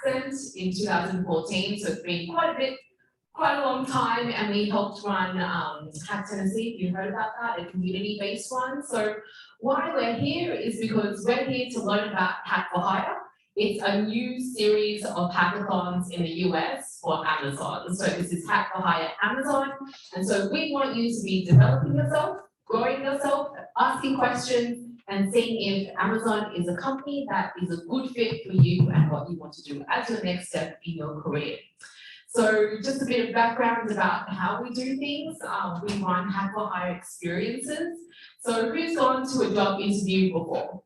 accent in 2014, so it's been quite a long time, and we helped run Hack Tennessee, if you heard about that, a community-based one. So why we're here is because we're here to learn about Hack for Hire. It's a new series of hackathons in the US for Amazon. So this is Hack for Hire Amazon, and so we want you to be developing yourself, growing yourself, asking questions, and seeing if Amazon is a company that is a good fit for you and what you want to do as your next step in your career. So just a bit of background about how we do things. We run Hack for Hire experiences. So who's gone to a job interview before?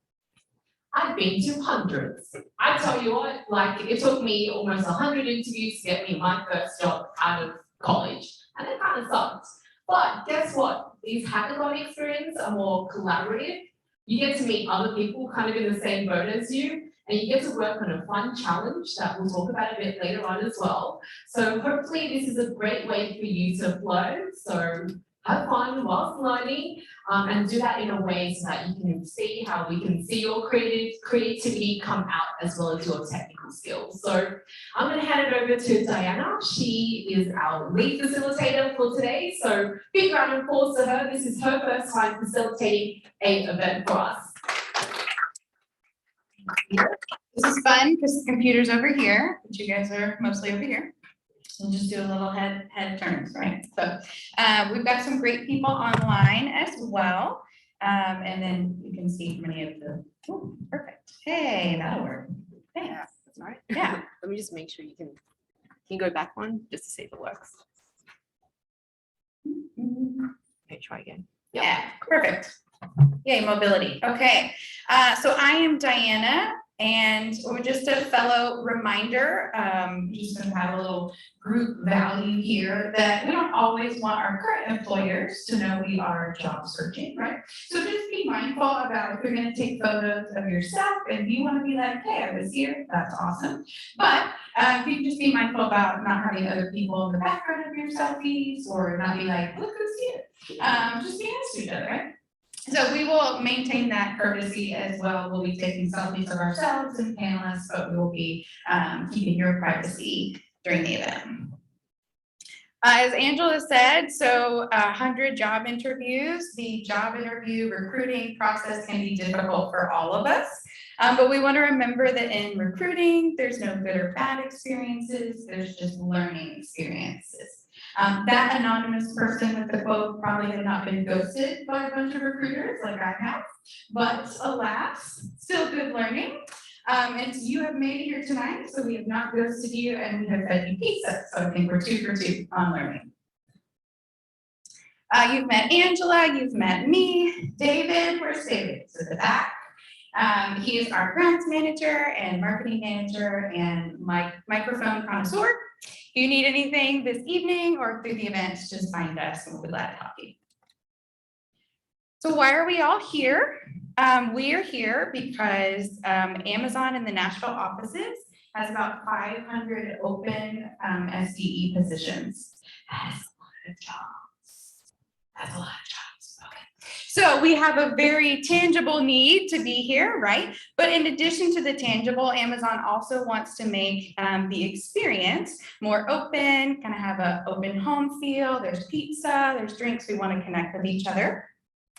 I've been to hundreds. I tell you what, like it took me almost 100 interviews to get me my first job out of college, and it kind of sucked. But guess what? These hackathon experiences are more collaborative. You get to meet other people kind of in the same boat as you, and you get to work on a fun challenge that we'll talk about a bit later on as well. So hopefully this is a great way for you to flow. So have fun whilst learning, and do that in a way so that you can see how we can see your creativity come out as well as your technical skills. So I'm going to hand it over to Diana. She is our lead facilitator for today. So big round of applause to her. This is her first time facilitating an event for us. This is fun because the computer's over here, but you guys are mostly over here. We'll just do a little head turns, right? So we've got some great people online as well. And then you can see many of the, oh, perfect. Hey, that'll work. Thanks. Yeah, that's all right. Yeah. Let me just make sure you can go back one just to see if it works. Okay, try again. Yeah, perfect. Yay, mobility. Okay, so I am Diana, and we're just a fellow reminder, just to have a little group value here, that we don't always want our current employers to know we are job searching, right? So just be mindful about if you're going to take photos of yourself and you want to be like, hey, I was here, that's awesome. But you can just be mindful about not having other people in the background of your selfies, or not be like, look who's here. Just be nice to each other, right? So we will maintain that courtesy as well. We'll be taking selfies of ourselves and panelists, but we will be keeping your privacy during the event. As Angela said, so 100 job interviews. The job interview recruiting process can be difficult for all of us, but we want to remember that in recruiting, there's no good or bad experiences. There's just learning experiences. That anonymous person with the quote probably had not been ghosted by a bunch of recruiters like I have, but alas, still good learning. And you have made it here tonight, so we have not ghosted you, and we have fed you pizza. So I think we're 2 for 2 on learning. You've met Angela, you've met me. David, where's David? He's at the back. He is our grants manager and marketing manager and microphone connoisseur. If you need anything this evening or through the event, just find us and we'll be glad to help you. So why are we all here? We are here because Amazon in the Nashville offices has about 500 open SDE positions. That's a lot of jobs. That's a lot of jobs. So we have a very tangible need to be here, right? But in addition to the tangible, Amazon also wants to make the experience more open, kind of have an open home feel. There's pizza, there's drinks. We want to connect with each other.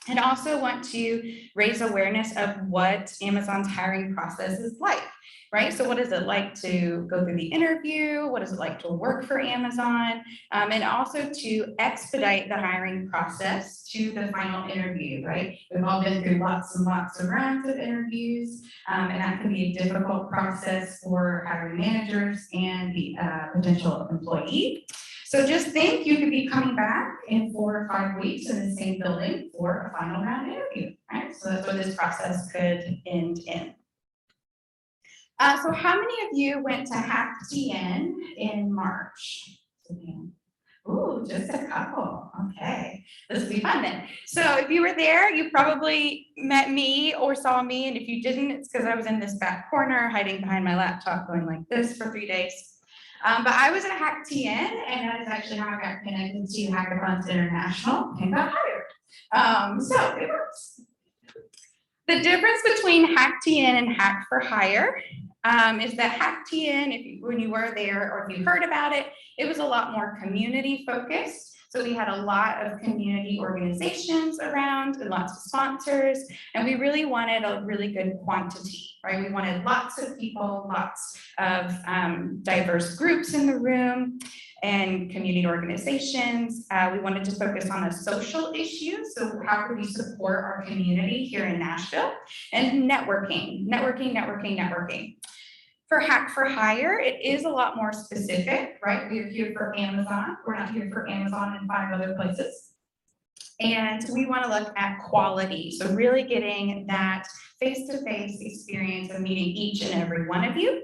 And also want to raise awareness of what Amazon's hiring process is like, right? So what is it like to go through the interview? What is it like to work for Amazon? And also to expedite the hiring process to the final interview, right? We've all been through lots and lots of rounds of interviews, and that can be a difficult process for hiring managers and the potential employee. So just think you could be coming back in 4 or 5 weeks in the same building for a final round interview, right? So that's what this process could end in. So how many of you went to HackTN in March? Ooh, just a couple. Okay, this will be fun then. So if you were there, you probably met me or saw me. And if you didn't, it's because I was in this back corner hiding behind my laptop going like this for 3 days. But I was at HackTN, and that is actually how I got connected to Hackathons International and got hired. So it works. The difference between HackTN and Hack for Hire is that Hacktian, when you were there or if you heard about it, it was a lot more community focused. So we had a lot of community organizations around and lots of sponsors, and we really wanted a really good quantity, right? We wanted lots of people, lots of diverse groups in the room and community organizations. We wanted to focus on a social issue. So how can we support our community here in Nashville? And networking. For Hack for Hire, it is a lot more specific, right? We're here for Amazon. We're not here for Amazon and 5 other places. And we want to look at quality. So really getting that face-to-face experience of meeting each and every one of you.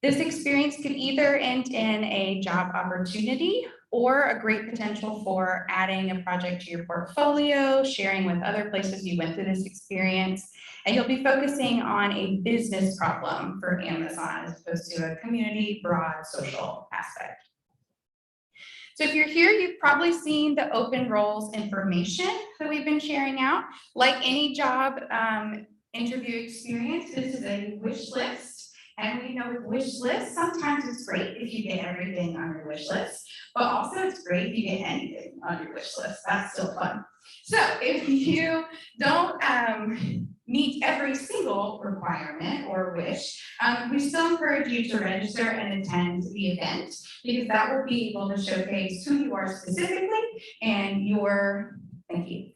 This experience could either end in a job opportunity or a great potential for adding a project to your portfolio, sharing with other places you went through this experience. And you'll be focusing on a business problem for Amazon as opposed to a community, broad, social aspect. So if you're here, you've probably seen the open roles information that we've been sharing out. Like any job interview experience, this is a wish list. And we know with wish lists, sometimes it's great if you get everything on your wish list, but also it's great if you get anything on your wish list. That's still fun. So if you don't meet every single requirement or wish, we still encourage you to register and attend the event because that will be able to showcase who you are specifically and your, thank you,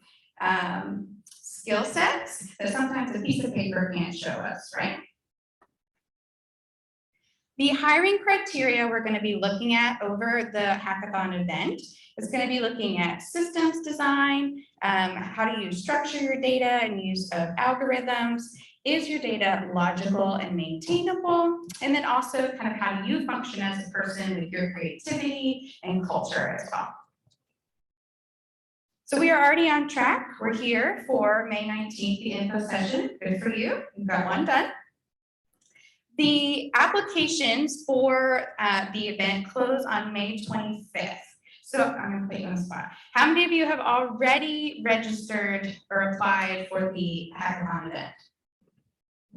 skill sets that sometimes a piece of paper can't show us, right? The hiring criteria we're going to be looking at over the hackathon event is going to be looking at systems design, how do you structure your data and use of algorithms, is your data logical and maintainable, and then also kind of how do you function as a person with your creativity and culture as well. So we are already on track. We're here for May 19th, the info session. Good for you. We've got one done. The applications for the event close on May 25th. So I'm going to put you on the spot. How many of you have already registered or applied for the hackathon event?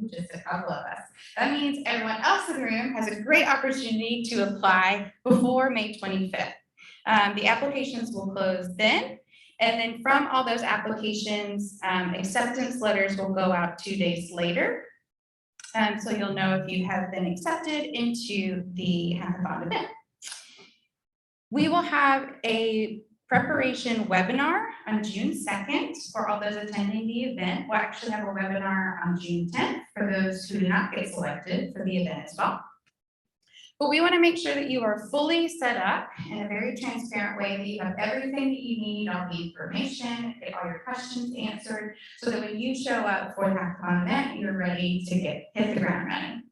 Just a couple of us. That means everyone else in the room has a great opportunity to apply before May 25th. The applications will close then. And then from all those applications, acceptance letters will go out 2 days later. So you'll know if you have been accepted into the hackathon event. We will have a preparation webinar on June 2nd for all those attending the event. We'll actually have a webinar on June 10th for those who do not get selected for the event as well. But we want to make sure that you are fully set up in a very transparent way, that you have everything that you need, all the information, get all your questions answered, so that when you show up for the hackathon event, you're ready to hit the ground running.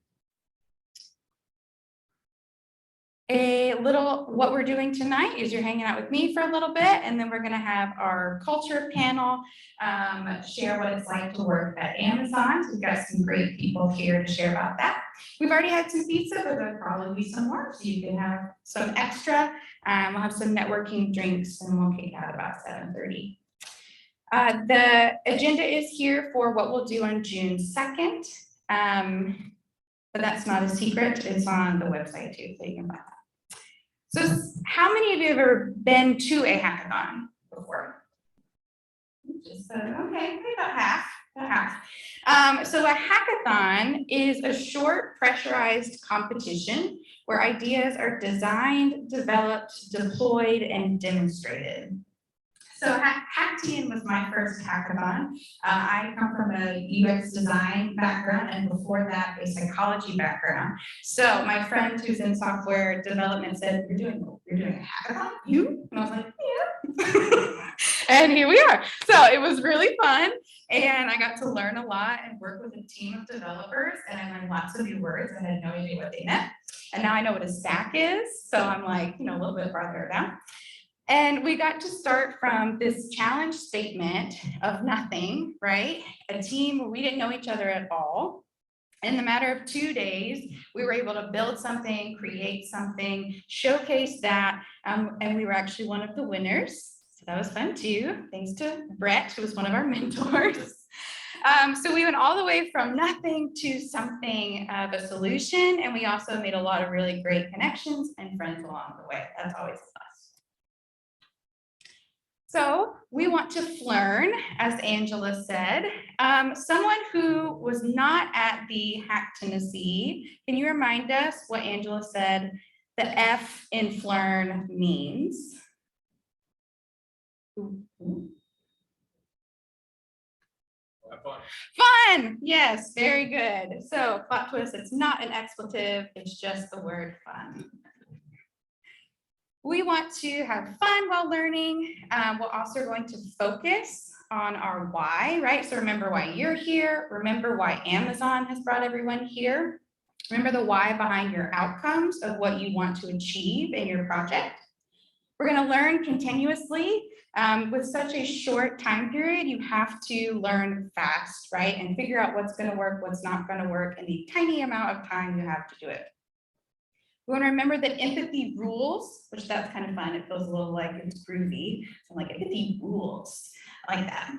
What we're doing tonight is you're hanging out with me for a little bit, and then we're going to have our culture panel share what it's like to work at Amazon. So we've got some great people here to share about that. We've already had some pizza, but there'll probably be some more, so you can have some extra. We'll have some networking drinks, and we'll kick out about 7:30. The agenda is here for what we'll do on June 2nd, but that's not a secret. It's on the website too, so you can buy that. So how many of you have ever been to a hackathon before? Just okay, about half. So a hackathon is a short pressurized competition where ideas are designed, developed, deployed, and demonstrated. So Hacktian was my first hackathon. I come from a UX design background, and before that, a psychology background. So my friend who's in software development said, you're doing a hackathon? You? And I was like, yeah. And here we are. So it was really fun. And I got to learn a lot and work with a team of developers, and I learned lots of new words. I had no idea what they meant. And now I know what a stack is. So I'm like, a little bit farther down. And we got to start from this challenge statement of nothing, right? A team where we didn't know each other at all. In the matter of 2 days, we were able to build something, create something, showcase that, and we were actually one of the winners. So that was fun too. Thanks to Brett, who was one of our mentors. So we went all the way from nothing to something of a solution, and we also made a lot of really great connections and friends along the way. That's always a plus. So we want to learn, as Angela said. Someone who was not at the Hack Tennessee, can you remind us what Angela said the F in Flern means? Fun, yes, very good. So plot twist, it's not an expletive, it's just the word fun. We want to have fun while learning. We're also going to focus on our why, right? So remember why you're here. Remember why Amazon has brought everyone here. Remember the why behind your outcomes of what you want to achieve in your project. We're going to learn continuously. With such a short time period, you have to learn fast, right? And figure out what's going to work, what's not going to work in the tiny amount of time you have to do it. We want to remember that empathy rules, which that's kind of fun. It feels a little like it's groovy. So I'm like, empathy rules. I like that.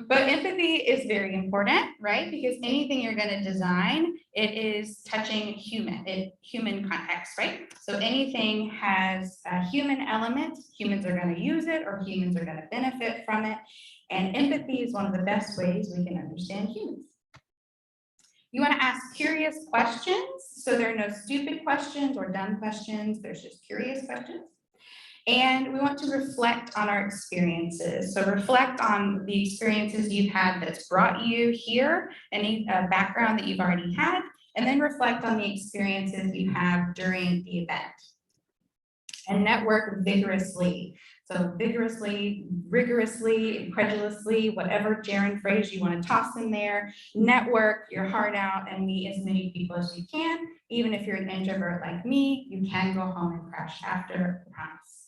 But empathy is very important, right? Because anything you're going to design, it is touching human context, right? So anything has a human element, humans are going to use it or humans are going to benefit from it. And empathy is one of the best ways we can understand humans. You want to ask curious questions. So there are no stupid questions or dumb questions. There's just curious questions. And we want to reflect on our experiences. So reflect on the experiences you've had that's brought you here, any background that you've already had, and then reflect on the experiences you have during the event. And network vigorously. So vigorously, rigorously, incredulously, whatever gerund phrase you want to toss in there, network your heart out and meet as many people as you can. Even if you're an introvert like me, you can go home and crash after, I promise.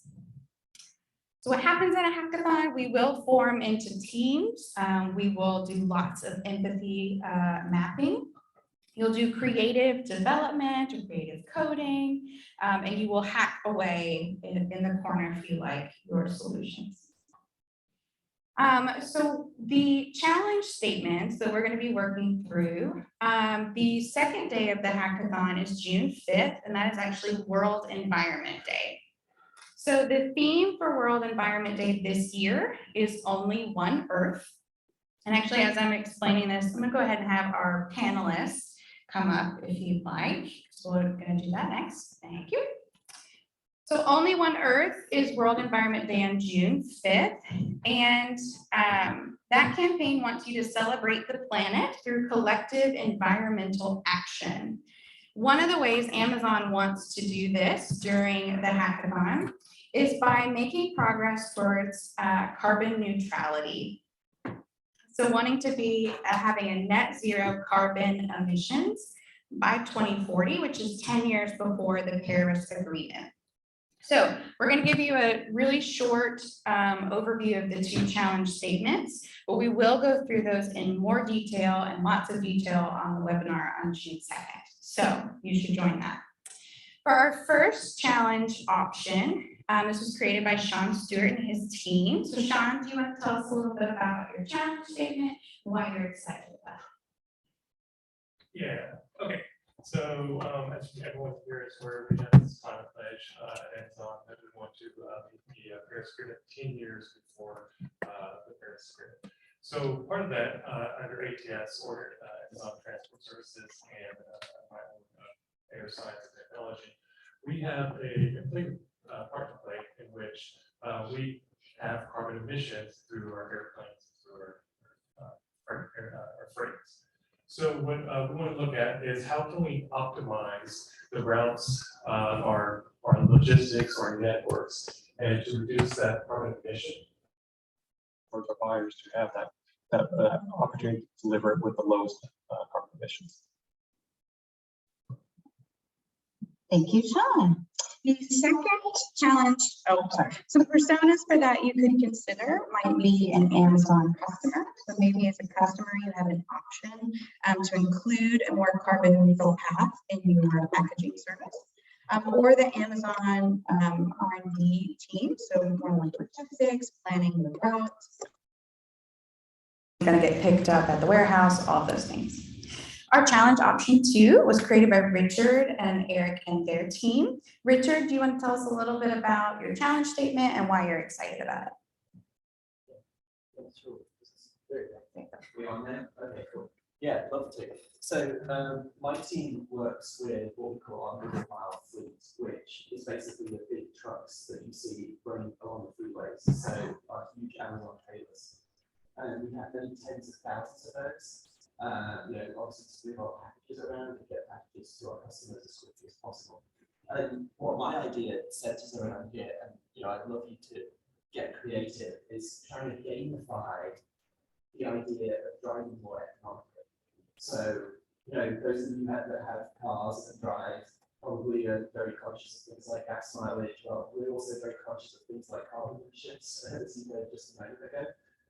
So what happens in a hackathon, we will form into teams. We will do lots of empathy mapping. You'll do creative development or creative coding, and you will hack away in the corner if you like your solutions. So the challenge statements that we're going to be working through, the second day of the hackathon is June 5th, and that is actually World Environment Day. So the theme for World Environment Day this year is Only One Earth. And actually, as I'm explaining this, I'm going to go ahead and have our panelists come up if you'd like. So we're going to do that next. Thank you. So Only One Earth is World Environment Day on June 5th. And that campaign wants you to celebrate the planet through collective environmental action. One of the ways Amazon wants to do this during the hackathon is by making progress towards carbon neutrality. So wanting to be having a net zero carbon emissions by 2040, which is 10 years before the Paris Agreement. So we're going to give you a really short overview of the two challenge statements, but we will go through those in more detail and lots of detail on the webinar on June 2nd. So you should join that. For our first challenge option, this was created by Sean Stewart and his team. So Sean, do you want to tell us a little bit about your challenge statement and why you're excited about it? Yeah, okay. So as everyone here is aware, we have this climate pledge at Amazon that we want to meet the Paris Agreement 10 years before the Paris Agreement. So part of that under ATS or Amazon Transport Services and my own air science and technology, we have a complete part to play in which we have carbon emissions through our airplanes, through our freighters. So what we want to look at is how can we optimize the routes of our logistics, our networks, and to reduce that carbon emission for the buyers to have that opportunity to deliver it with the lowest carbon emissions. Thank you, Sean. The second challenge, some personas for that you could consider might be an Amazon customer. So maybe as a customer, you have an option to include a more carbon neutral path in your packaging service. Or the Amazon R&D team, so more like logistics, planning the routes. going to get picked up at the warehouse, all of those things. Our challenge option 2 was created by Richard and Eric and their team. Richard, do you want to tell us a little bit about your challenge statement and why you're excited about it? We on there? Okay, cool. Yeah, love to. So my team works with what we call our middle mile fleet, which is basically the big trucks that you see running along the freeways. So our huge Amazon trailers. And we have many tens of thousands of those. Obviously to move our packages around and get packages to our customers as quickly as possible. And what my idea centers around here, and I'd love you to get creative, is trying to gamify the idea of driving more economically. So, those of you that have cars and drive probably are very conscious of things like gas mileage. Well, we're also very conscious of things like carbon emissions, as you know just a moment ago.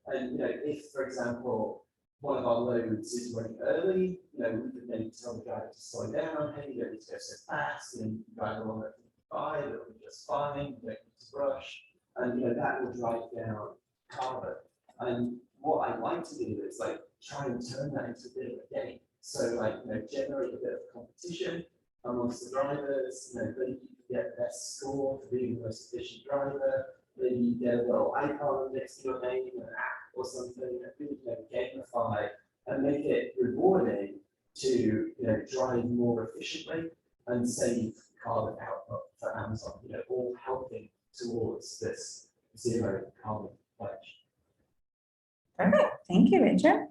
And, if, for example, one of our loads is running early, we can then tell the driver to slow down, hey, you don't need to go so fast, and you drive along at 55, it'll be just fine, you don't need to rush. And, that will drive down carbon. And what I'd like to do is try and turn that into a bit of a game. So generate a bit of competition amongst the drivers, maybe you can get the best score for being the most efficient driver, maybe you get a little icon next to your name, an app or something, and really gamify and make it rewarding to drive more efficiently and save carbon output for Amazon, all helping towards this zero carbon pledge. Perfect. Thank you, Richard.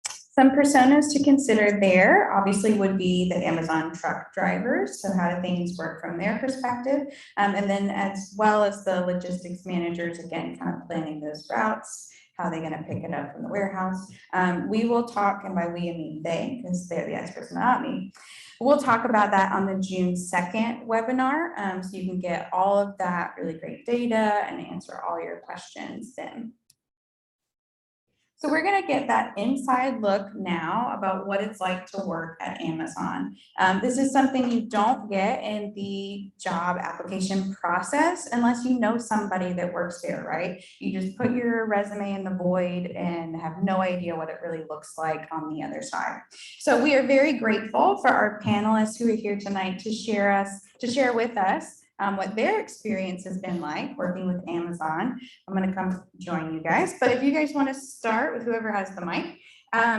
Some personas to consider there obviously would be the Amazon truck drivers. So how do things work from their perspective? And then as well as the logistics managers, again, kind of planning those routes, how they're going to pick it up from the warehouse. We will talk, and by we, I mean they, because they're the experts, not me. We'll talk about that on the June 2nd webinar. So you can get all of that really great data and answer all your questions then. So we're going to get that inside look now about what it's like to work at Amazon. This is something you don't get in the job application process unless you know somebody that works there, right? You just put your resume in the void and have no idea what it really looks like on the other side. So we are very grateful for our panelists who are here tonight to share with us what their experience has been like working with Amazon. I'm going to come join you guys, but if you guys want to start with whoever has the mic,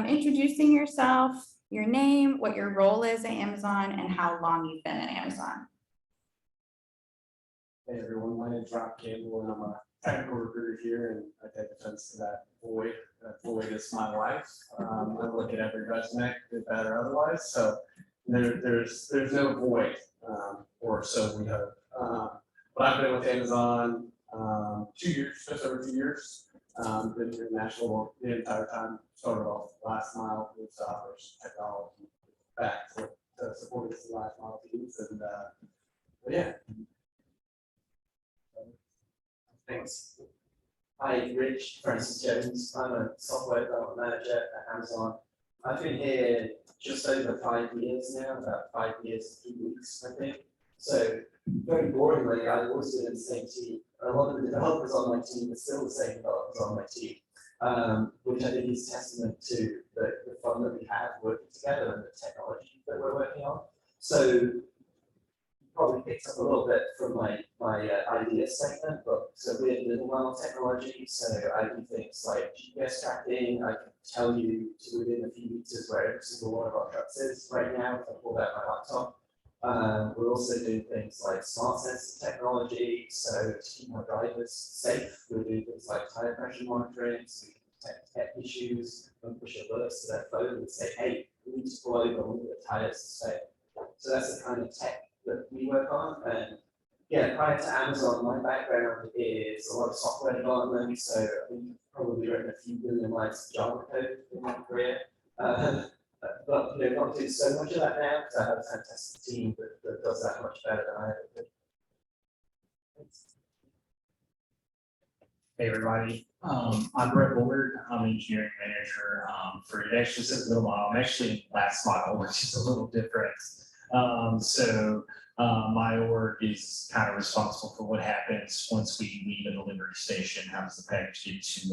introducing yourself, your name, what your role is at Amazon, and how long you've been at Amazon. Hey everyone, my name is Rob Campbell and I'm a technical recruiter here, and I take offense to that void. That void is my life. I look at every resume, good, bad, or otherwise. So there's no void, or so we hope. But I've been with Amazon 2 years, just over 2 years. Been here in Nashville the entire time. Started off last mile with operation technology, back to support the last mile teams, and but yeah. Thanks. Hi, Rich Francis Jones. I'm a software development manager at Amazon. I've been here just over 5 years now, about 5 years, 2 weeks, I think. So very boringly, I've always been in the same team. A lot of the developers on my team are still the same developers on my team, which I think is testament to the fun that we have working together and the technology that we're working on. So you probably picked up a little bit from my idea statement, but so we're middle mile technology. So I do things like GPS tracking. I can tell you to within a few meters where every single one of our trucks is right now if I pull out my laptop. We're also doing things like smart sensor technology, so to keep our drivers safe, we're doing things like tire pressure monitoring, so we can detect tech issues and push alerts to their phone and say, hey, we need to pull over, we need the tires to stay. So that's the kind of tech that we work on. And yeah, prior to Amazon, my background is a lot of software development, so I think I've probably written a few billion lines of Java code in my career. But not doing so much of that now because I have a fantastic team that does that much better than I ever did. Hey everybody, I'm Brett Bullard. I'm engineering manager for Next Middle Mile. I'm actually in Last Mile, which is a little different. My org is kind of responsible for what happens once we leave a delivery station. How does the package get to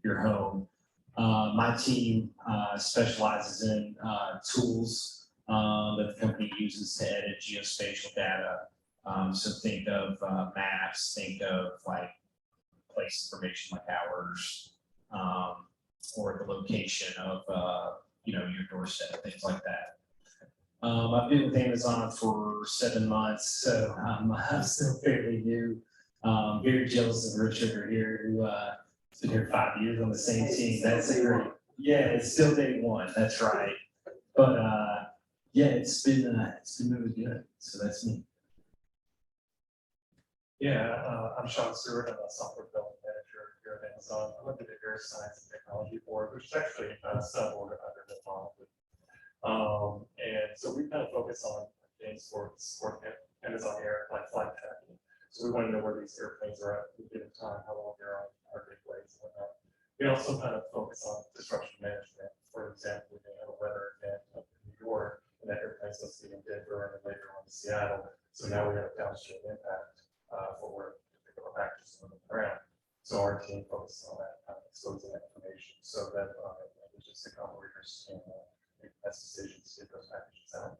your home? My team specializes in tools that the company uses to edit geospatial data. So think of maps, think of like place information like hours, or the location of your doorstep, things like that. I've been with Amazon for 7 months, so I'm still fairly new. Very jealous of Richard over here, who has been here 5 years on the same team. That's a great, yeah, it's still day one, that's right. But yeah, it's been really good. So that's me. Yeah, I'm Sean Stewart. I'm a software development manager here at Amazon. I'm with the Data Science and Technology Board, which is actually a sub-board under the model. And so we kind of focus on things for Amazon Air, like flight tracking. So we want to know where these airplanes are at a given time, how long they're on our gateways and whatnot. We also kind of focus on disruption management. For example, we may have a weather event up in New York, and that airplane's supposed to be in Denver and then later on to Seattle. So now we have a downstream impact for where particular packages are on the ground. So our team focuses on that, exposing that information so that logistic operators can make the best decisions to get those packages out.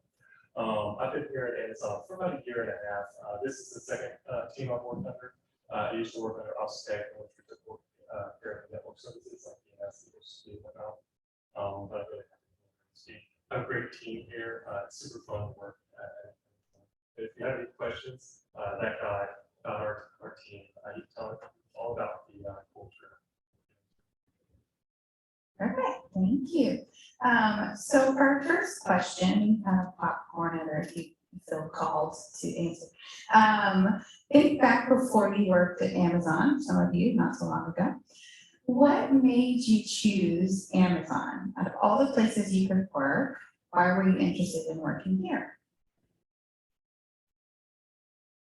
I've been here at Amazon for about a year and a half. This is the second team I've worked under. I used to work under Offstack, which we took care of the network services like DNS, and whatnot. But I really have a great team here. It's super fun to work. If you have any questions, that guy, our team, you tell him all about the culture. Perfect, thank you. So for our first question, kind of popcorn it, or if you feel called to answer. Think back before you worked at Amazon, some of you not so long ago. What made you choose Amazon? Out of all the places you could work, why were you interested in working here?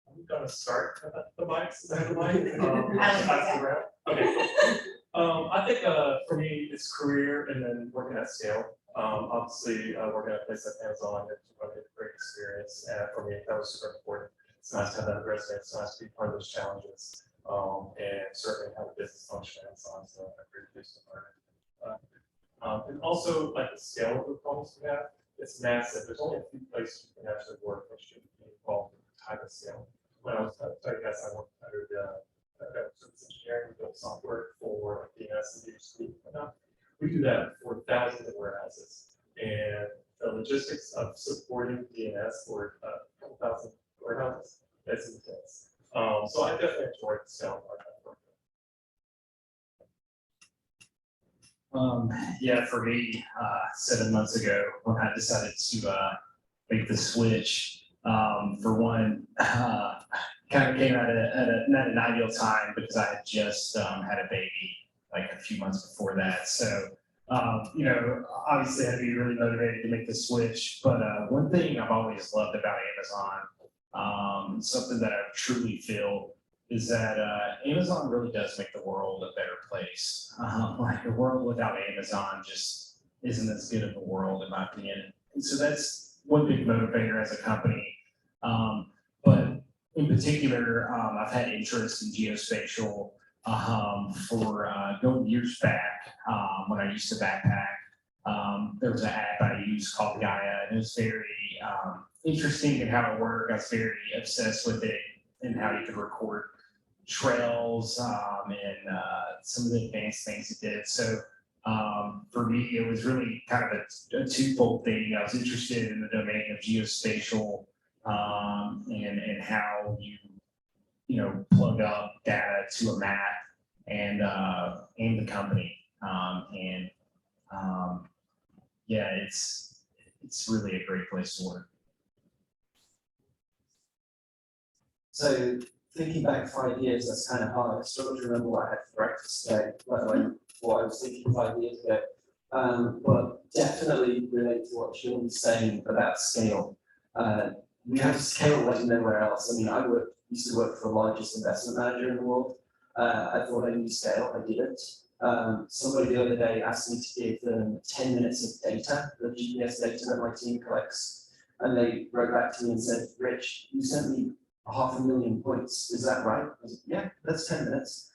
I'm gonna start the mics. Is that the mic? I like Okay. I think for me, it's career and then working at scale. Obviously, working at a place like Amazon, it's a great experience. And for me, that was super important. It's nice to have that resume. It's nice to be part of those challenges. And certainly have a business function at Amazon, so a great place to learn. And also, like the scale of the problems we have, it's massive. There's only a few places you can actually work which should be involved in the type of scale. When I was I guess I worked under the service engineering, we built software for DNS and DHCP and whatnot. We do that for thousands of warehouses, and the logistics of supporting DNS for a couple thousand warehouses, that's intense. So I definitely enjoyed the scale part of that work. Yeah, for me, 7 months ago, when I decided to make the switch, for one, kind of came at not an ideal time because I had just had a baby like a few months before that. So, obviously I had to be really motivated to make the switch. But one thing I've always loved about Amazon, something that I truly feel is that Amazon really does make the world a better place. Like a world without Amazon just isn't as good of a world in my opinion. And so that's one big motivator as a company. But in particular, I've had interest in geospatial for going years back when I used to backpack. There was an app I used called Gaia, and it was very interesting in how it worked. I was very obsessed with it and how you could record trails and some of the advanced things it did. So for me, it was really kind of a twofold thing. I was interested in the domain of geospatial and how you plug up data to a map and the company. Yeah, it's really a great place to work. So thinking back 5 years, that's kind of hard. I struggle to remember what I had for breakfast today, let alone what I was thinking 5 years ago. But definitely relate to what Sean was saying about scale. We have scale like nowhere else. I mean, used to work for the largest investment manager in the world. I thought I knew scale, I didn't. Somebody the other day asked me to give them 10 minutes of data, the GPS data that my team collects. And they wrote back to me and said, Rich, you sent me 500,000 points. Is that right? I was like, yeah, that's 10 minutes.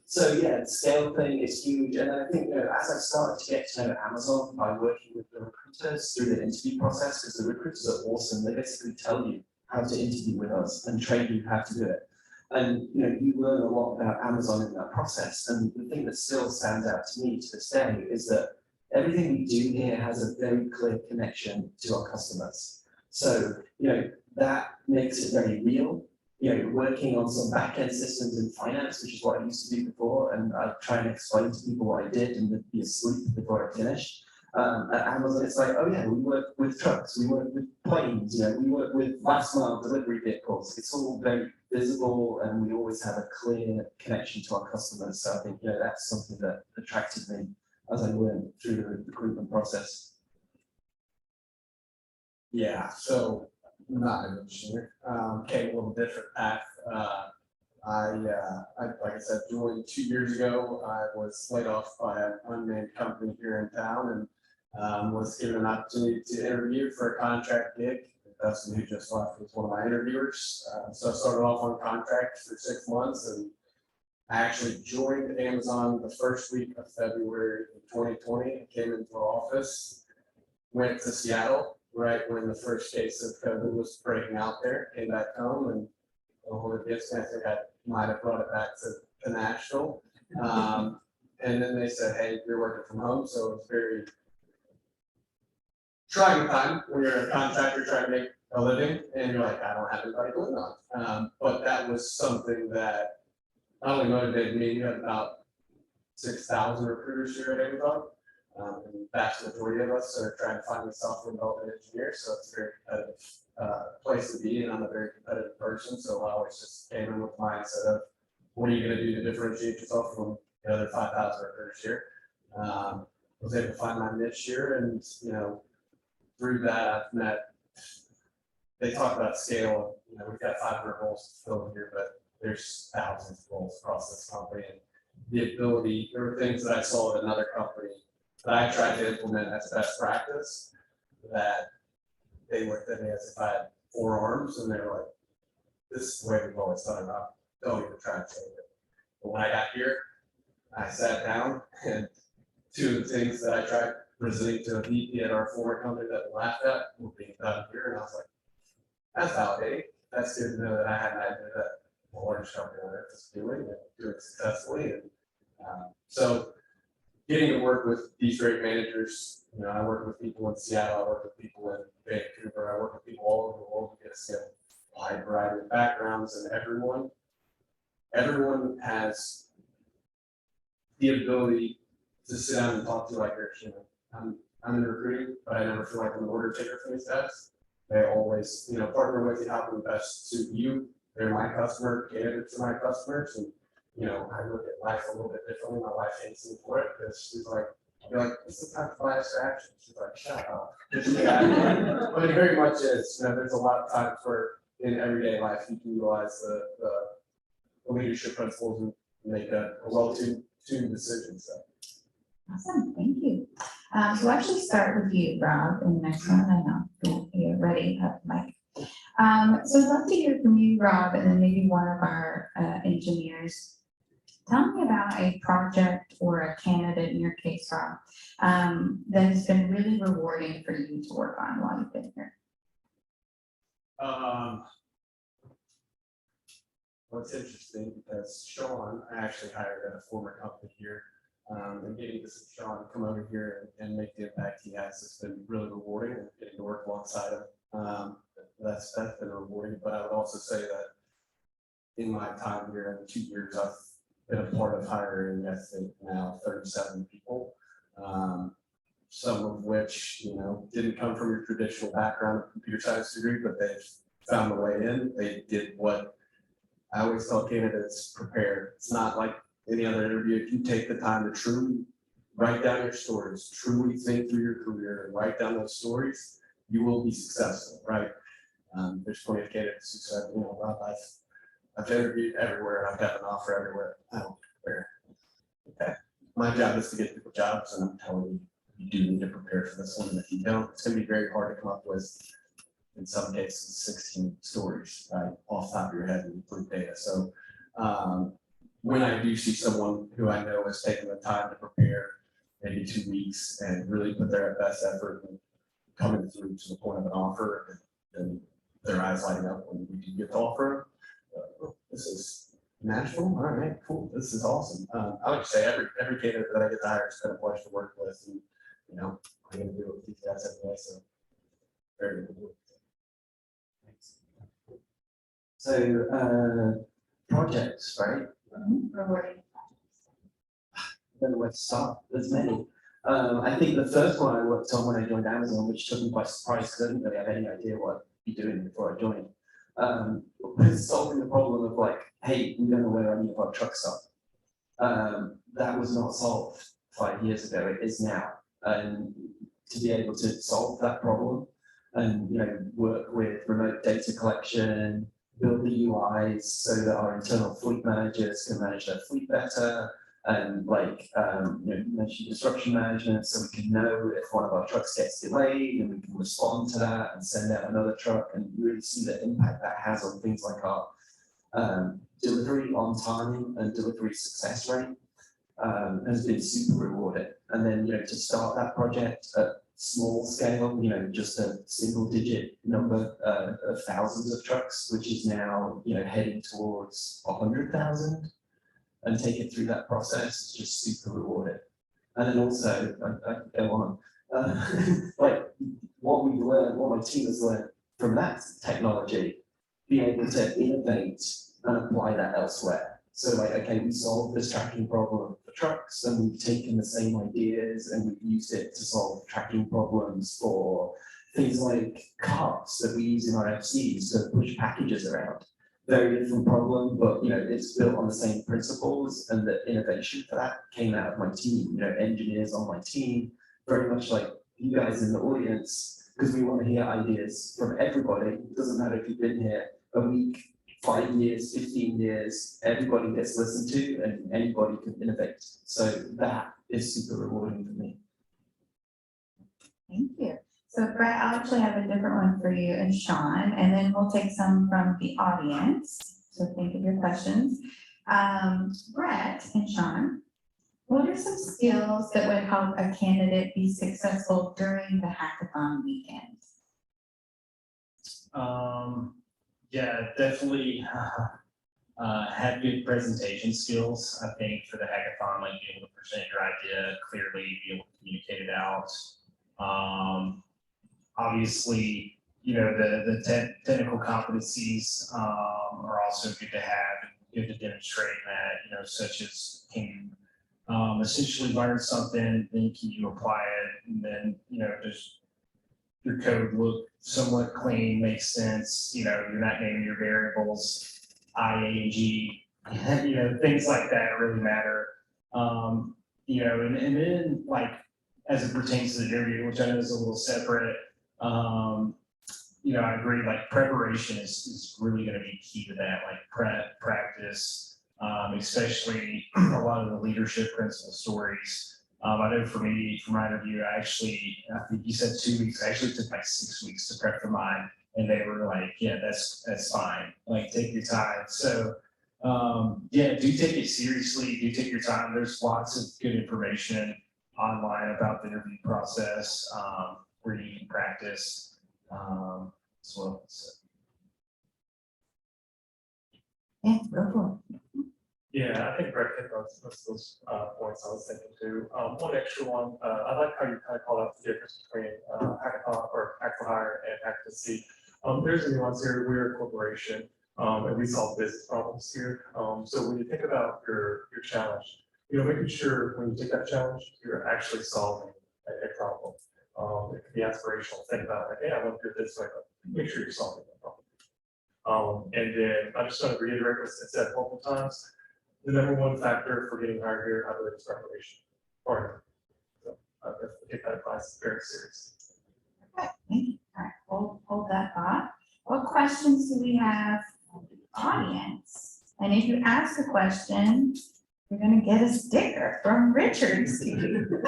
So yeah, the scale thing is huge, and I think, as I started to get to know Amazon by working with the recruiters through the interview process, because the recruiters are awesome, they basically tell you how to interview with us and train you how to do it. And you learn a lot about Amazon in that process, and the thing that still stands out to me to this day is that everything we do here has a very clear connection to our customers. So, that makes it very real. Working on some back-end systems in finance, which is what I used to do before, and I try and explain to people what I did and would be asleep before I finished. At Amazon, it's like, oh yeah, we work with trucks, we work with planes, we work with last mile delivery vehicles. It's all very visible, and we always have a clear connection to our customers. So I think, that's something that attracted me as I went through the recruitment process. Yeah, so not an engineer, came a little different path. I, like I said, joined 2 years ago. I was laid off by an unnamed company here in town and was given an opportunity to interview for a contract gig. The person who just left was one of my interviewers. So I started off on contract for 6 months, and I actually joined Amazon the first week of February of 2020. I came into our office, went to Seattle right when the first case of COVID was breaking out there, came back home, and I think I might have brought it back to Nashville. And then they said, hey, you're working from home, so it's very trying time when you're a contractor trying to make a living, and you're like, I don't have anybody going on. But that was something that not only motivated me, you have about 6,000 recruiters here at Amazon. And the vast majority of us are trying to find a software development engineer, so it's a very competitive place to be, and I'm a very competitive person, so I always just came in with the mindset of, what are you going to do to differentiate yourself from the other 5,000 recruiters here? Was able to find my niche here, and through that I've met. They talk about scale. We've got 500 roles to fill here, but there's thousands of roles across this company, and the ability, there were things that I saw at another company that I tried to implement as best practice, that they looked at me as if I had 4 arms, and they were like, this is the way we've always done it, don't even try to change it. But when I got here, I sat down, and 2 of the things that I tried presenting to a VP at our former company that we laughed at were being done here, and I was like, that's validating. That's good to know that I had an idea that a large company on earth is doing and doing successfully. And so getting to work with these great managers, I work with people in Seattle, I work with people in Vancouver, I work with people all over the world. We get to see a wide variety of backgrounds, and everyone has the ability to sit down and talk to like yours. I'm in recruiting, but I never feel like I'm an order taker for these guys. They always, partner with you, how can we best suit you? They're my customer, candidates are my customers, and I look at life a little bit differently. My wife hates me for it because she's like, you're like, this is time to bias action. She's like, shut up. But it very much is. There's a lot of times where in everyday life you can utilize the leadership principles and make a well-tuned decision. So. Awesome, thank you. So we'll actually start with you, Rob, in the next one, and I'll get ready, Mike. So I'd love to hear from you, Rob, and then maybe one of our engineers. Tell me about a project or a candidate, in your case, Rob, that has been really rewarding for you to work on while you've been here. What's interesting, because Sean, I actually hired at a former company here. And getting to see Sean come over here and make the impact he has been really rewarding, and getting to work alongside him. That's been rewarding, but I would also say that in my time here in 2 years, I've been a part of hiring, I think now 37 people. Some of which, didn't come from your traditional background of computer science degree, but they've found a way in. They did what I always tell candidates, prepare. It's not like any other interview. If you take the time to truly write down your stories, truly think through your career and write down those stories, you will be successful, right? There's plenty of candidates who said, Rob, I've interviewed everywhere, I've got an offer everywhere. I don't care. Okay. My job is to get people jobs, and I'm telling you, you do need to prepare for this one. And if you don't, it's going to be very hard to come up with, in some cases, 16 stories, right, off the top of your head and include data. So when I do see someone who I know has taken the time to prepare, maybe 2 weeks, and really put their best effort in coming through to the point of an offer, and their eyes lighting up when we do get the offer. This is Nashville, all right, cool, this is awesome. I would say every candidate that I get to hire has been a pleasure to work with, and, you know, I'm gonna do it with these guys anyway, so. Very good. Thanks. So, projects, right? Rewarding. I don't know where to start, there's many. I think the first one I worked on when I joined Amazon, which took me by surprise, because I didn't really have any idea what I'd be doing before I joined. Was solving the problem of like, hey, we don't know where any of our trucks are. That was not solved 5 years ago, it is now. And to be able to solve that problem and, you know, work with remote data collection, build the UIs so that our internal fleet managers can manage their fleet better, and like, you know, you mentioned disruption management, so we can know if one of our trucks gets delayed and we can respond to that and send out another truck and really see the impact that has on things like our delivery on time and delivery success rate has been super rewarding. And then, you know, to start that project at small scale, you know, just a single digit number of thousands of trucks, which is now, you know, heading towards 100,000. And take it through that process is just super rewarding. And then also, I could go on, like what we've learned, what my team has learned from that technology, being able to innovate and apply that elsewhere. So like, okay, we solved this tracking problem for trucks, and we've taken the same ideas and we've used it to solve tracking problems for things like carts that we use in our FCs to push packages around. Very different problem, but you know, it's built on the same principles, and the innovation for that came out of my team, you know, engineers on my team, very much like you guys in the audience, because we want to hear ideas from everybody. It doesn't matter if you've been here a week, 5 years, 15 years, everybody gets listened to and anybody can innovate. So that is super rewarding for me. Thank you. So Brett, I'll actually have a different one for you and Sean, and then we'll take some from the audience. So think of your questions. Brett and Sean, what are some skills that would help a candidate be successful during the hackathon weekend? Yeah, definitely have good presentation skills. I think for the hackathon, like being able to present your idea clearly, be able to communicate it out. Obviously, you know, the technical competencies are also good to have and good to demonstrate that, you know, such as can you essentially learn something, then can you apply it, and then, you know, does your code look somewhat clean, makes sense, you know, you're not naming your variables, I, A, and G, you know, things like that really matter. You know, and then like, as it pertains to the interview, which I know is a little separate, you know, I agree, like preparation is really gonna be key to that, like practice, especially a lot of the leadership principle stories. I know for me, for my interview, I think you said 2 weeks, I actually took like 6 weeks to prep for mine, and they were like, yeah, that's fine, like take your time. So yeah, do take it seriously, do take your time. There's lots of good information online about the interview process, where you can practice as well. So. Yeah, go for it. Yeah, I think Brett hit most of those points I was thinking too. One extra one, I like how you kind of call out the difference between hackathon or hack-for-hire and hack-to-seek. There's a nuance here. We're a corporation, and we solve business problems here. So when you think about your challenge, you know, making sure when you take that challenge, you're actually solving a problem. It can be aspirational. Think about like, hey, I want to do it this way, but make sure you're solving that problem. And then I'm just going to reiterate what's been said multiple times. The number one factor for getting hired here, I believe, is preparation. So I take that advice very seriously. Okay, thank you. All right, hold that thought. What questions do we have from the audience? And if you ask a question, you're gonna get a sticker from Richard's team.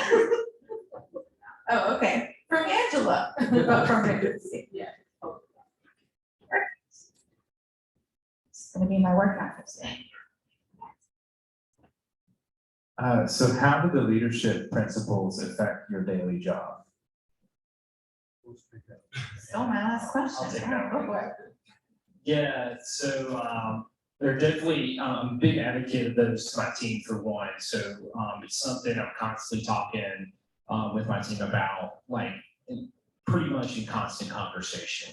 Oh, okay, from Angela, but from Richard's team. Yeah. Perfect. It's gonna be my workout for today. So how do the leadership principles affect your daily job? Stole my last question. I'll take All that right, go one. for it. Yeah, so they're definitely, I'm a big advocate of those to my team for one. So it's something I'm constantly talking with my team about, like pretty much in constant conversation.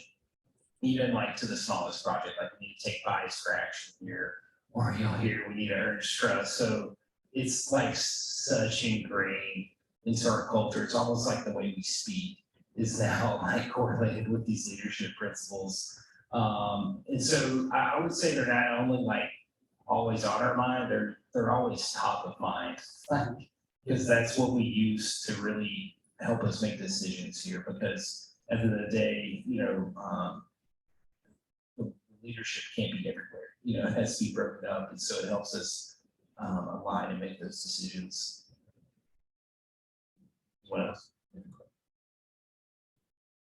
Even like to the smallest project, like we need to take bias for action here, or here we need to earn trust. So it's like such ingrained into our culture. It's almost like the way we speak is now like correlated with these leadership principles. And so I would say they're not only like always on our mind, they're always top of mind. Because that's what we use to really help us make decisions here, because at the end of the day, the leadership can't be everywhere, it has to be broken up, and so it helps us align and make those decisions. What else?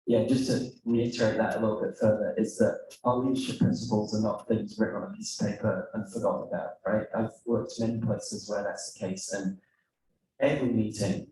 Yeah, just to reiterate that a little bit further, is that our leadership principles are not things written on a piece of paper and forgotten about, right? I've worked many places where that's the case, and every meeting,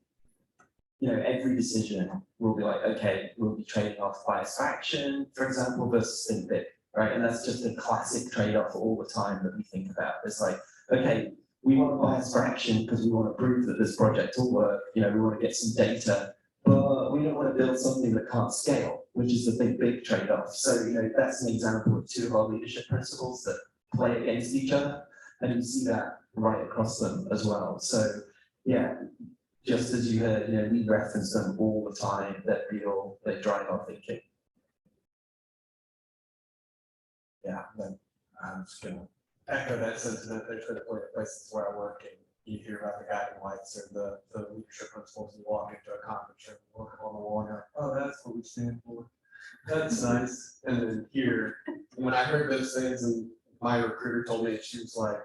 every decision will be like, okay, we'll be trading off bias for action, for example, versus think big, right? And that's just a classic trade-off all the time that we think about. It's like, okay, we want bias for action because we want to prove that this project will work, we want to get some data, but we don't want to build something that can't scale, which is the big trade-off. So, that's an example of two of our leadership principles that play against each other, and you see that right across them as well. So, yeah, just as you heard, we reference them all the time, that they drive our thinking. Yeah, then I'm just gonna echo that sentiment. There's been places where I work and you hear about the guiding lights or the leadership principles. You walk into a conference room, look on the wall, and you're like, oh, that's what we stand for. That's nice. And then here, when I heard those things, and my recruiter told me, she was like,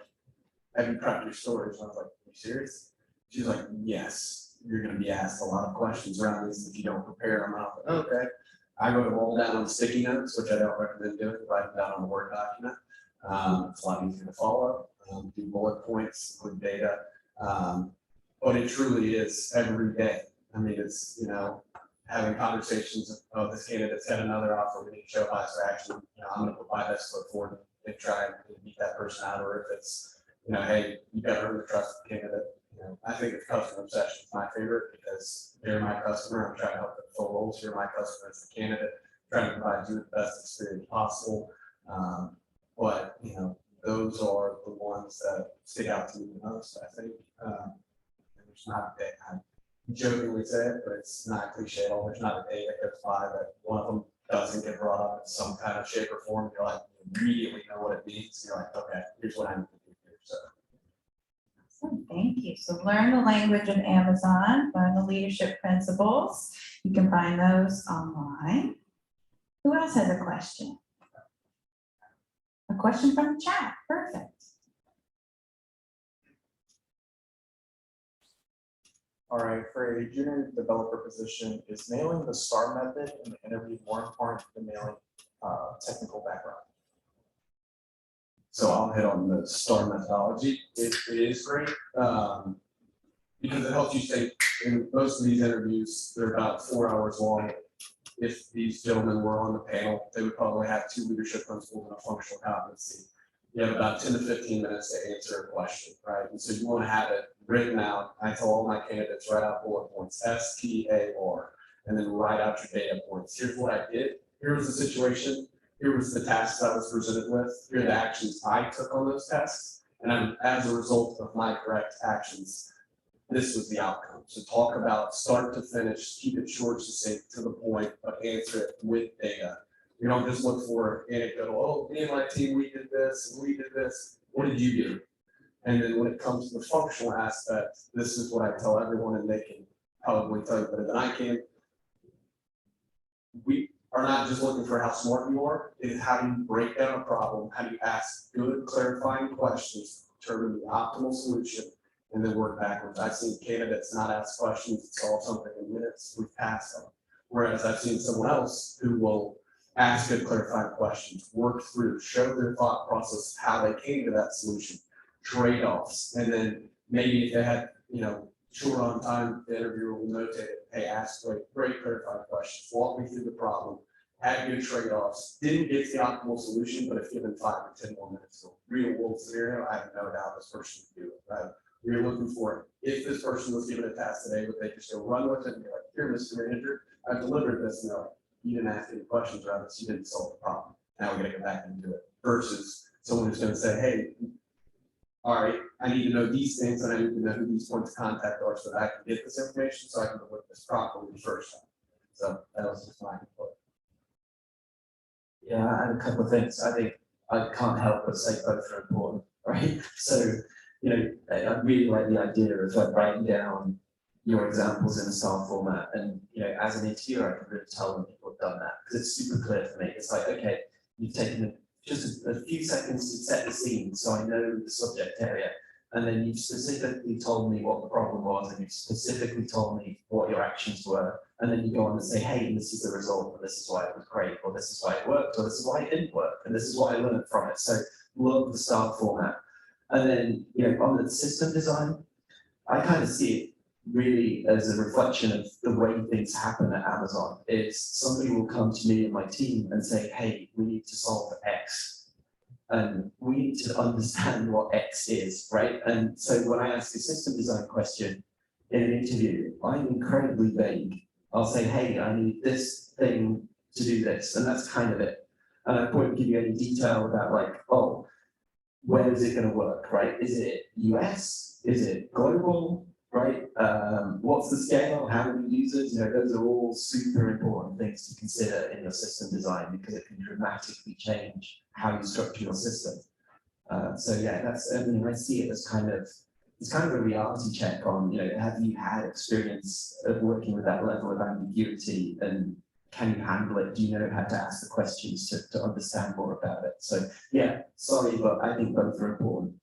have you prepped your stories? And I was like, are you serious? She's like, yes, you're gonna be asked a lot of questions around this if you don't prepare them. I'm like, okay. I wrote them all down on sticky notes, which I don't recommend doing, write them down on a Word document. It's a lot easier to follow, do bullet points, include data. But it truly is every day. I mean, it's, having conversations of, oh, this candidate's got another offer, we need to show bias for action. I'm gonna put my best foot forward and try and beat that person out. Or if it's, hey, you gotta earn the trust of the candidate. I think it's customer obsession is my favorite, because they're my customer. I'm trying to help them fill roles. You're my customer as the candidate, trying to provide you with the best experience possible. But those are the ones that stick out to me the most, I think. There's not a day, I jokingly say it, but it's not cliche at all. There's not a day that goes by that one of them doesn't get brought up in some kind of shape or form. You're like, you immediately know what it means. You're like, okay, here's what I need to do here. So. Awesome, thank you. So learn the language of Amazon, learn the leadership principles. You can find those online. Who else has a question? A question from the chat, perfect. All right, for a junior developer position, is nailing the STAR method in the interview more important than nailing technical background? So I'll hit on the STAR methodology. It is great because it helps you stay, in most of these interviews, they're about 4 hours long. If these gentlemen were on the panel, they would probably have 2 leadership principles and a functional competency. You have about 10 to 15 minutes to answer a question, right? And so you want to have it written out. I tell all my candidates, write out bullet points, STAR, and then write out your data points. Here's what I did. Here was the situation. Here was the tasks I was presented with. Here are the actions I took on those tasks. And as a result of my correct actions, this was the outcome. So talk about start to finish, keep it short, succinct, to the point, but answer it with data. You don't just look for anecdotal, oh, me and my team, we did this, and we did this. What did you do? And then when it comes to the functional aspect, this is what I tell everyone, and they can probably tell you better than I can. We are not just looking for how smart you are, it is how do you break down a problem, how do you ask good clarifying questions, determine the optimal solution, and then work backwards. I've seen candidates not ask questions to solve something in minutes, we've passed them. Whereas I've seen someone else who will ask good clarifying questions, work through, show their thought process, how they came to that solution, trade-offs, and then maybe if they had, short on time, the interviewer will notate it, hey, ask great clarifying questions, walk me through the problem, had good trade-offs, didn't get the optimal solution, but if given 5 or 10 more minutes of real world scenario, I have no doubt this person would do it, right? We're looking for, if this person was given a task today, would they just go run with it and be like, here, Mr. Manager, I've delivered this, and they're like, you didn't ask any questions around this, you didn't solve the problem, now we gotta get back into it, versus someone who's gonna say, hey, all right, I need to know these things, and I need to know who these points of contact are, so that I can get this information, so I can deliver this properly the first time. So that was just my input. Yeah, I had a couple of things. I think I can't help but say both are important, right? So, I really like the idea of like writing down your examples in a style format. And, as an interviewer, I can really tell when people have done that because it's super clear for me. It's like, okay, you've taken just a few seconds to set the scene so I know the subject area. And then you've specifically told me what the problem was, and you've specifically told me what your actions were. And then you go on and say, hey, this is the result, and this is why it was great, or this is why it worked, or this is why it didn't work, and this is what I learned from it. So love the start format. And then, on the system design, I kind of see it really as a reflection of the way things happen at Amazon. Is somebody will come to me and my team and say, hey, we need to solve X. And we need to understand what X is, right? And so when I ask a system design question in an interview, I'm incredibly vague. I'll say, hey, I need this thing to do this, and that's kind of it. And I won't give you any detail about like, oh, where is it going to work, right? Is it US? Is it global, right? What's the scale? How many users? Those are all super important things to consider in your system design because it can dramatically change how you structure your system. So yeah, I see it as it's kind of a reality check on, have you had experience of working with that level of ambiguity, and can you handle it? Do you know how to ask the questions to understand more about it? So yeah, sorry, but I think both are important.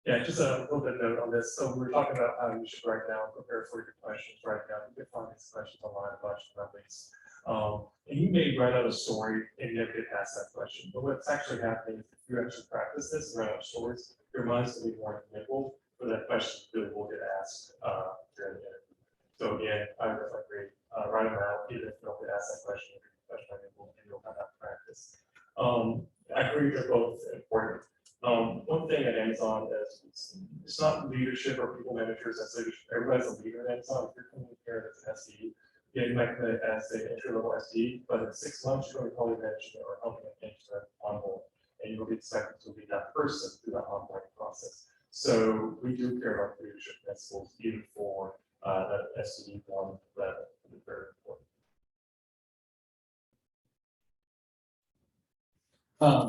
Yeah, just a little bit of note on this. So we're talking about how you should write down, prepare for your questions, write down. You can find these questions online, a bunch of them at least. And you may write out a story and you never get past that question. But what's actually happening is if you actually practice this and write out stories, your mind's gonna be more nimble for that question really will get asked during the interview. So again, I would agree. Write them out, even if you don't get asked that question, if you're professional, and you'll have that practice. I agree they're both important. One thing at Amazon is it's not leadership or people managers that's leadership. Everybody's a leader at Amazon. If you're coming here as an SE, you might come in as an entry level SE, but in 6 months you're going to probably manage or helping an intern onboard, and you will be expected to lead that person through that onboarding process. So we do care about leadership principles even for that SE one level. It's very important.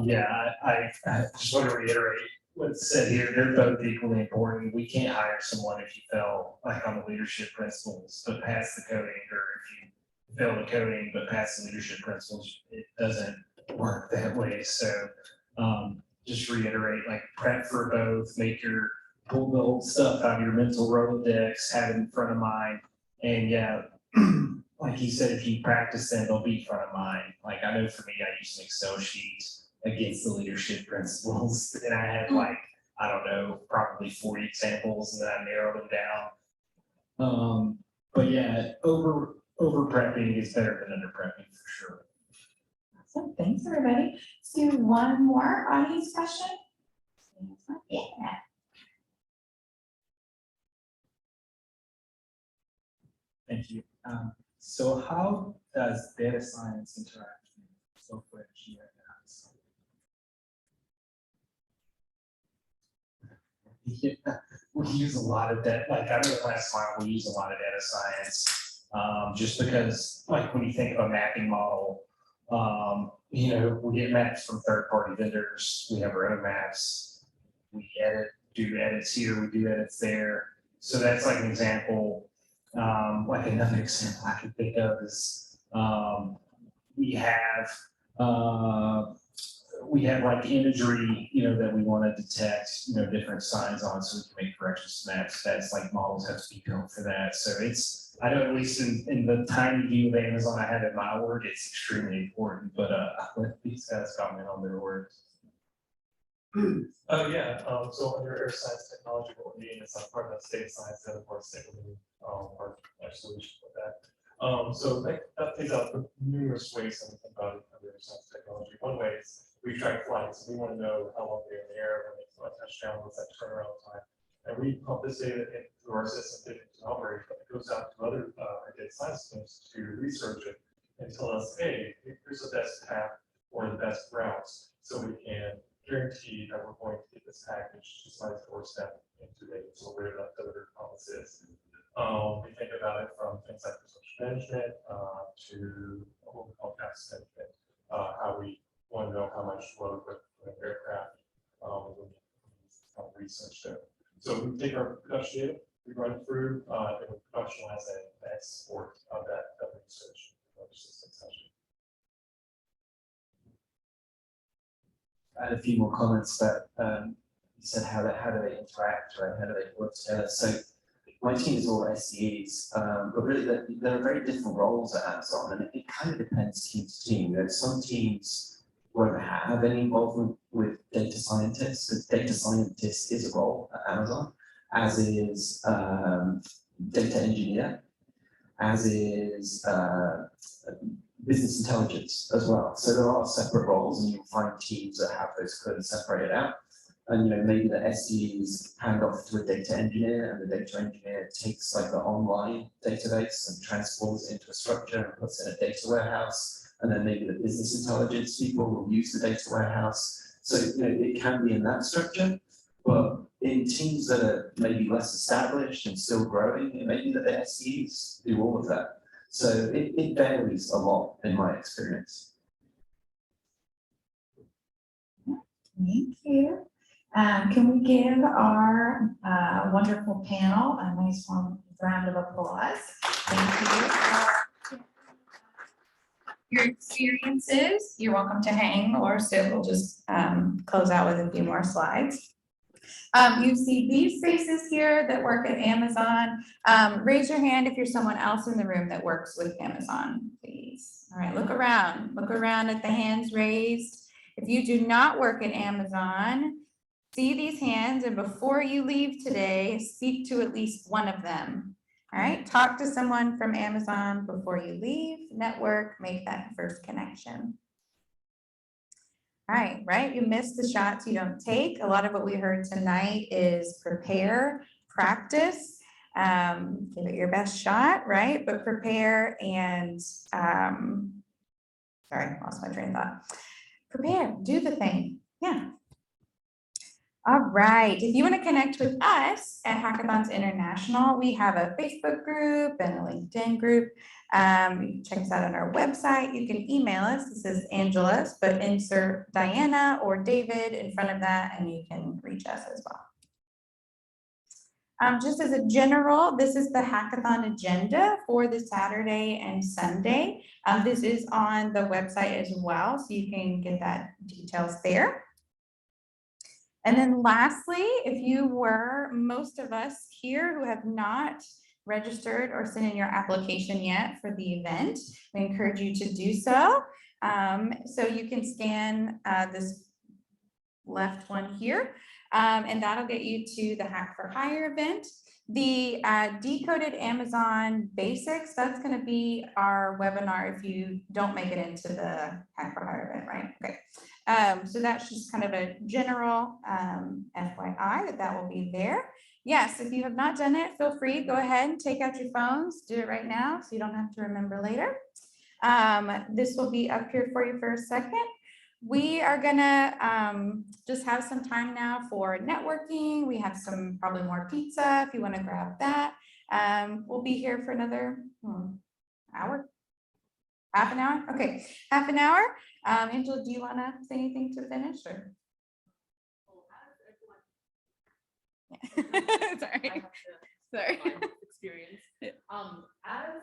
Yeah, I just want to reiterate what's said here. They're both equally important. We can't hire someone if you fail like on the leadership principles, but pass the coding, or if you fail the coding, but pass the leadership principles. It doesn't work that way. So just reiterate, like prep for both, pull the old stuff out of your mental Rolodex, have it in front of mind. And yeah, like he said, if you practice them, they'll be front of mind. Like I know for me, I use an Excel sheet against the leadership principles, and I had I don't know, probably 40 examples, and then I narrowed them down. But yeah, over prepping is better than under prepping for sure. Awesome, thanks everybody. Let's do one more audience question. Yeah. Thank you. So how does data science interact with software engineering? Yeah, we use a lot of that. Like I know last mile, we use a lot of data science, just because like when you think of a mapping model, we get maps from third-party vendors. We have our own maps. We do edits here, we do edits there. So that's like an example. Like another example I can think of is we have like imagery, that we want to detect, different signs on, so we can make corrections to maps. That's like models have to be built for that. So I know at least in the tiny view of Amazon I have in my work, it's extremely important. But I'll let these guys comment on their work. Oh, yeah, so under air science technology, what we're doing is like part of that state science, the other part state living, part of our solution with that. So that plays out for numerous ways when we think about it under air science technology. One way is we track flights, we want to know how long they're in the air, when they fly touchdown, what's that turnaround time? And we pump this data into our system, to operate, but it goes out to other data science teams to research it and tell us, hey, here's the best path or the best routes, so we can guarantee that we're going to get this package to somebody's doorstep in 2 days, or whatever that delivery promise is. We think about it from things like construction management to what we call tax management, how we want to know how much load with an aircraft we need research there. So we take our production data, we run it through, and we productionize and export of that research. I had a few more comments, but you said how do they interact, right? How do they work together? So my team is all SEs, but really there are very different roles at Amazon, and it kind of depends team to team. You know, some teams won't have any involvement with data scientists. So data scientist is a role at Amazon, as is data engineer, as is business intelligence as well. So there are separate roles, and you'll find teams that have those clearly separated out. And you know, maybe the SEs hand off to a data engineer, and the data engineer takes like the online database and transforms it into a structure and puts it in a data warehouse. And then maybe the business intelligence people will use the data warehouse. So you know, it can be in that structure, but in teams that are maybe less established and still growing, it may be that the SEs do all of that. So it varies a lot in my experience. Thank you. Can we give our wonderful panel a nice warm round of applause? Thank you. Your experiences, you're welcome to hang or sit. We'll just close out with a few more slides. You see these faces here that work at Amazon. Raise your hand if you're someone else in the room that works with Amazon, please. All right, look around at the hands raised. If you do not work at Amazon, see these hands, and before you leave today, speak to at least one of them. All right, talk to someone from Amazon before you leave, network, make that first connection. All right, you missed the shots you don't take. A lot of what we heard tonight is prepare, practice, give it your best shot, right? But prepare and, sorry, lost my train of thought. Prepare, do the thing, yeah. All right, if you want to connect with us at Hackathons International, we have a Facebook group and a LinkedIn group. You can check us out on our website. You can email us. This is Angela's, but insert Diana or David in front of that, and you can reach us as well. Just as a general, this is the hackathon agenda for this Saturday and Sunday. This is on the website as well, so you can get that details there. And then lastly, if you were most of us here who have not registered or sent in your application yet for the event, we encourage you to do so. So you can scan this left one here, and that'll get you to the Hack for Hire event. The Decoded Amazon Basics, that's going to be our webinar if you don't make it into the Hack for Hire event, right? Okay. So that's just kind of a general FYI that will be there. Yes, if you have not done it, feel free, go ahead and take out your phones, do it right now so you don't have to remember later. This will be up here for you for a second. We are gonna just have some time now for networking. We have some probably more pizza if you want to grab that. We'll be here for another hour, half an hour. Okay, half an hour. Angela, do you want to say anything to finish or? Sorry. Sorry. Experience. As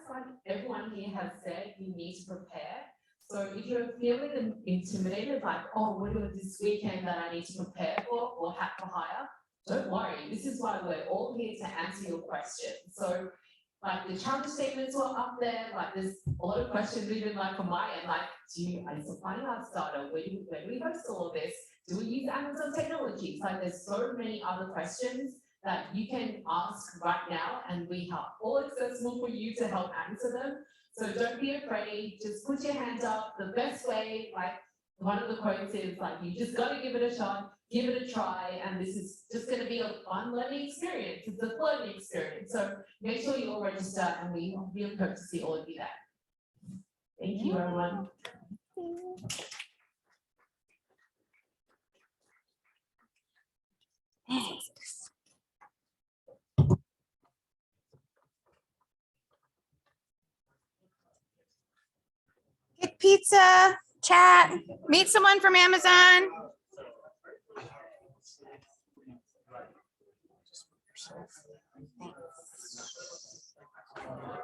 like everyone here has said, you need to prepare. So if you're feeling intimidated, like, oh, what is this weekend that I need to prepare for or Hack for Hire? Don't worry. This is why we're all here to answer your questions. So like the challenge statements were up there, like there's a lot of questions even like from my end, like, are you supplying our starter? Where do we host all of this? do we use Amazon technologies? Like there's so many other questions that you can ask right now, and we are all accessible for you to help answer them. So don't be afraid, just put your hand up. The best way, like one of the quotes is like, you just gotta give it a shot, give it a try, and this is just gonna be a fun learning experience. It's a learning experience. So make sure you all register, and we really hope to see all of you there. Thank you, everyone. Get pizza, chat, meet someone from Amazon. Thanks.